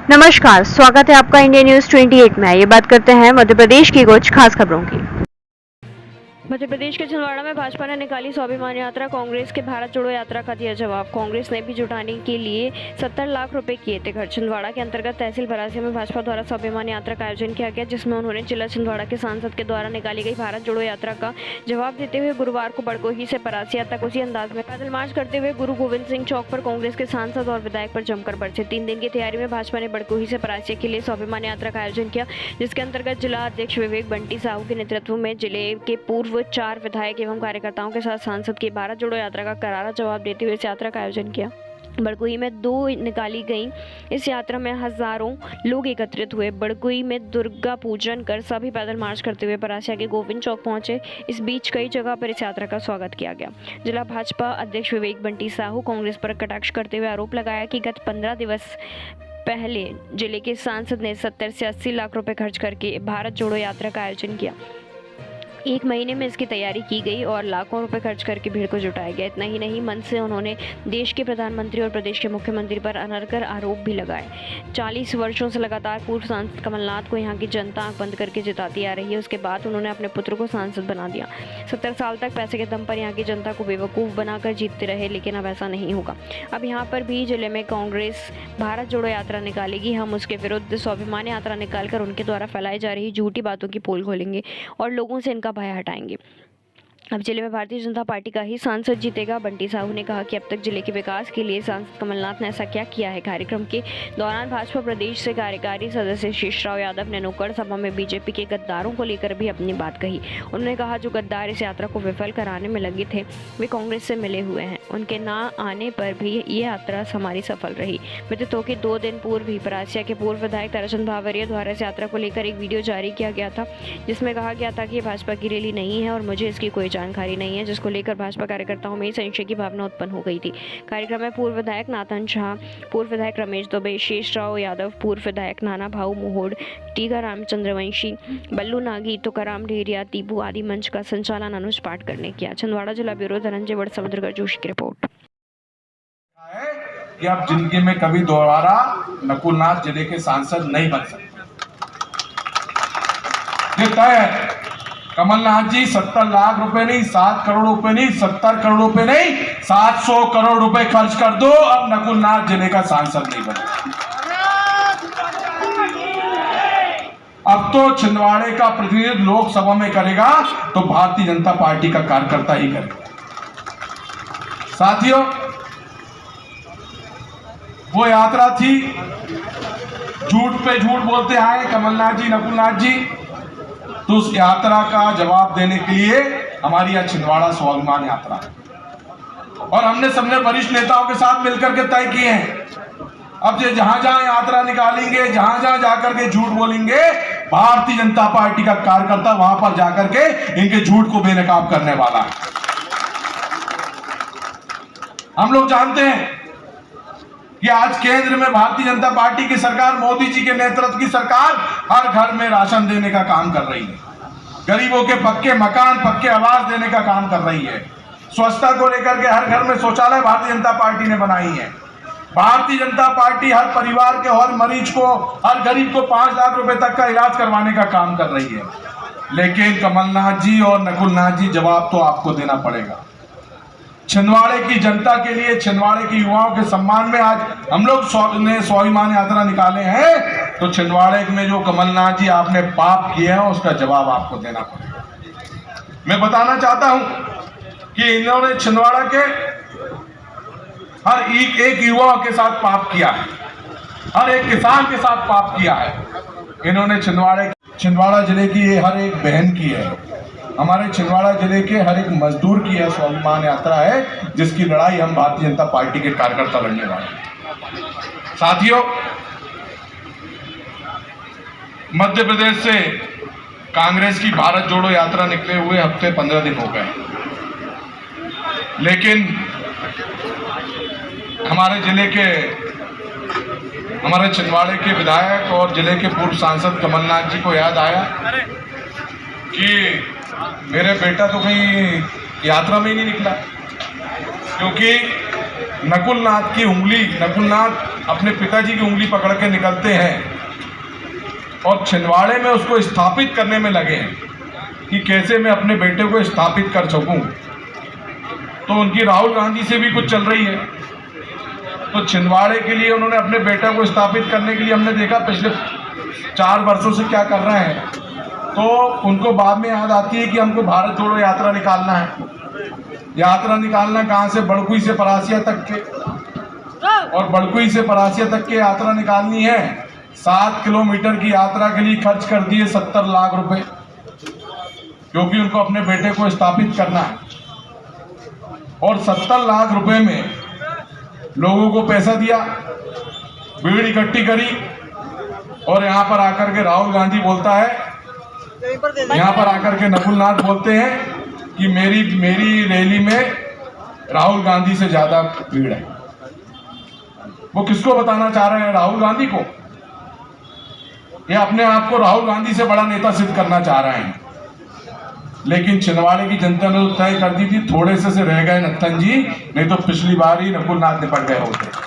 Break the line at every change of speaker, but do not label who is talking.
नमस्कार, स्वागत है आपका इंडिया न्यूज 28 में। ये बात करते हैं मध्य प्रदेश की कुछ खास खबरों की। मध्य प्रदेश के छिंदवाड़ा में भाजपा ने निकाली स्वाभिमान यात्रा। कांग्रेस के भारत जोड़ो यात्रा का दिया जवाब। कांग्रेस ने भी जुटाने के लिए 70 लाख रुपए किए थे खर्च। छिंदवाड़ा के अंतर्गत तहसील भरासिया में भाजपा द्वारा स्वाभिमान यात्रा का आयोजन किया गया, जिसमें उन्होंने जिला छिंदवाड़ा के सांसद के द्वारा निकाली गई भारत जोड़ो यात्रा का जवाब देते हुए गुरुवार को बड़कोही से परासिया तक उसी अंदाज में पैदल मार्च करते हुए गुरु गोविंद सिंह चौक पर कांग्रेस के सांसद और विधायक पर जमकर बरसे। 3 दिन की तैयारी में भाजपा ने बड़कोही से परासिया के लिए स्वाभिमान यात्रा का आयोजन किया, जिसके अंतर्गत जिला अध्यक्ष विवेक बंटी साहू के नेतृत्व में जिले के पूर्व 4 विधायक एवं कार्यकर्ताओं के साथ सांसद की भारत जोड़ो यात्रा का करारा जवाब देते हुए इस यात्रा का आयोजन किया। बड़कोही में 2 निकाली गई इस यात्रा में हजारों लोग एकत्रित हुए। बड़कोही में दुर्गा पूजन कर सभी पैदल मार्च करते हुए परासिया के गोविंद चौक पहुंचे। इस बीच कई जगह पर इस यात्रा का स्वागत किया गया। जिला भाजपा अध्यक्ष विवेक बंटी साहू कांग्रेस पर कटाक्ष करते हुए आरोप लगाया कि गत 15 दिवस पहले जिले के सांसद ने 70 से 80 लाख रुपए खर्च करके भारत जोड़ो यात्रा का आयोजन किया। 1 महीने में इसकी तैयारी की गई और लाखों रुपए खर्च करके भीड़ को जुटाया गया। इतना ही नहीं, मंच से उन्होंने देश के प्रधानमंत्री और प्रदेश के मुख्यमंत्री पर अनर्गल आरोप भी लगाए। 40 वर्षों से लगातार पूर्व सांसद कमलनाथ को यहाँ की जनता आंख बंद करके जिताती आ रही है। उसके बाद उन्होंने अपने पुत्र को सांसद बना दिया। 70 साल तक पैसे के दम पर यहाँ की जनता को बेवकूफ़ बनाकर जीतते रहे, लेकिन अब ऐसा नहीं होगा। अब यहाँ पर भी जिले में कांग्रेस भारत जोड़ो यात्रा निकालेगी। हम उसके विरुद्ध स्वाभिमान यात्रा निकालकर उनके द्वारा फैलाई जा रही झूठी बातों की पोल खोलेंगे और लोगों से इनका भय हटाएंगे। अब जिले में भारतीय जनता पार्टी का ही सांसद जीतेगा। बंटी साहू ने कहा कि अब तक जिले के विकास के लिए सांसद कमलनाथ ने ऐसा क्या किया है। कार्यक्रम के दौरान भाजपा प्रदेश से कार्यकारी सदस्य शेषराव यादव ने नुक्कड़ सभा में बीजेपी के गद्दारों को लेकर भी अपनी बात कही। उन्होंने कहा जो गद्दार इस यात्रा को विफल कराने में लगे थे वे कांग्रेस से मिले हुए हैं। उनके ना आने पर भी ये यात्रा हमारी सफल रही। विदितों के 2 दिन पूर्व ही परासिया के पूर्व विधायक ताराचंद भावरिया द्वारा इस यात्रा को लेकर एक वीडियो जारी किया गया था, जिसमें कहा गया था कि ये भाजपा की रैली नहीं है और मुझे इसकी कोई जानकारी नहीं है, जिसको लेकर भाजपा कार्यकर्ताओं में संशय की भावना उत्पन्न हो गई थी। कार्यक्रम में पूर्व विधायक नाथन शाह, पूर्व विधायक रमेश दुबे, शेषराव यादव, पूर्व विधायक नाना भाऊ मोहोड़, टीकाराम चंद्रवंशी, बल्लू नागी, तुकाराम ढेरिया, तीबू आदि मंच का संचालन अनुज पाटकर ने किया। छिंदवाड़ा जिला ब्यूरो धनंजय वड़ समुद्रगढ़ जोशी की रिपोर्ट।
कि आप जिंदगी में कभी दोबारा नकुलनाथ जिले के सांसद नहीं बन सकते। ये तय है। कमलनाथ जी 70 लाख रुपए नहीं, 7 करोड़ रुपए नहीं, 70 करोड़ रुपए नहीं, 700 करोड़ रुपए खर्च कर दो, अब नकुलनाथ जिले का सांसद नहीं बने। अब तो छिंदवाड़े का प्रतिनिधित्व लोकसभा में करेगा तो भारतीय जनता पार्टी का कार्यकर्ता ही करेगा। साथियों, वो यात्रा थी, झूठ पे झूठ बोलते आए कमलनाथ जी, नकुलनाथ जी, तो उस यात्रा का जवाब देने के लिए हमारी यह छिंदवाड़ा स्वाभिमान यात्रा है और हमने सबने वरिष्ठ नेताओं के साथ मिलकर के तय किए हैं। अब ये जहां जहां यात्रा निकालेंगे, जहां जहां जाकर के झूठ बोलेंगे, भारतीय जनता पार्टी का कार्यकर्ता वहां पर जाकर के इनके झूठ को बेनकाब करने वाला है। हम लोग जानते हैं कि आज केंद्र में भारतीय जनता पार्टी की सरकार, मोदी जी के नेतृत्व की सरकार हर घर में राशन देने का काम कर रही है, गरीबों के पक्के मकान, पक्के आवास देने का काम कर रही है, स्वच्छता को लेकर के हर घर में शौचालय भारतीय जनता पार्टी ने बनाई है। भारतीय जनता पार्टी हर परिवार के, हर मरीज को, हर गरीब को 5 लाख रुपए तक का इलाज करवाने का काम कर रही है। लेकिन कमलनाथ जी और नकुलनाथ जी, जवाब तो आपको देना पड़ेगा। छिंदवाड़े की जनता के लिए, छिंदवाड़े के युवाओं के सम्मान में आज हम लोग स्वाभिमान यात्रा निकाले हैं, तो छिंदवाड़े में जो कमलनाथ जी आपने पाप किए हैं उसका जवाब आपको देना पड़ेगा। मैं बताना चाहता हूं कि इन्होंने छिंदवाड़ा के हर एक युवा के साथ पाप किया है, हर एक किसान के साथ पाप किया है। इन्होंने छिंदवाड़ा जिले की हर एक बहन की है, हमारे छिंदवाड़ा जिले के हर एक मजदूर की है स्वाभिमान यात्रा है, जिसकी लड़ाई हम भारतीय जनता पार्टी के कार्यकर्ता लड़ने वाले हैं। साथियों, मध्य प्रदेश से कांग्रेस की भारत जोड़ो यात्रा निकले हुए हफ्ते 15 दिन हो गए, लेकिन हमारे जिले के, हमारे छिंदवाड़े के विधायक और जिले के पूर्व सांसद कमलनाथ जी को याद आया कि मेरे बेटा तो कहीं यात्रा में ही नहीं निकला, क्योंकि नकुलनाथ की उंगली, नकुलनाथ अपने पिताजी की उंगली पकड़ के निकलते हैं और छिंदवाड़े में उसको स्थापित करने में लगे हैं कि कैसे मैं अपने बेटे को स्थापित कर सकूं, तो उनकी राहुल गांधी से भी कुछ चल रही है। तो छिंदवाड़े के लिए उन्होंने अपने बेटा को स्थापित करने के लिए हमने देखा पिछले 4 वर्षों से क्या कर रहे हैं। तो उनको बाद में याद आती है कि हमको भारत जोड़ो यात्रा निकालना है। यात्रा निकालना कहाँ से? बड़कुई से परासिया तक के, और बड़कुई से परासिया तक की यात्रा निकालनी है। 7 किलोमीटर की यात्रा के लिए खर्च कर दिए 70 लाख रुपए, क्योंकि उनको अपने बेटे को स्थापित करना है। और 70 लाख रुपए में लोगों को पैसा दिया, भीड़ इकट्ठी करी, और यहाँ पर आकर के राहुल गांधी बोलता है, यहाँ पर आकर के नकुल नाथ बोलते हैं कि मेरी रैली में राहुल गांधी से ज्यादा भीड़ है। वो किसको बताना चाह रहे हैं? राहुल गांधी को, या अपने आप को राहुल गांधी से बड़ा नेता सिद्ध करना चाह रहे हैं? लेकिन छिंदवाड़े की जनता ने तो तय कर दी थी, थोड़े से रह गए नत्थन जी, नहीं तो पिछली बार ही नकुल नाथ निपट गए होते।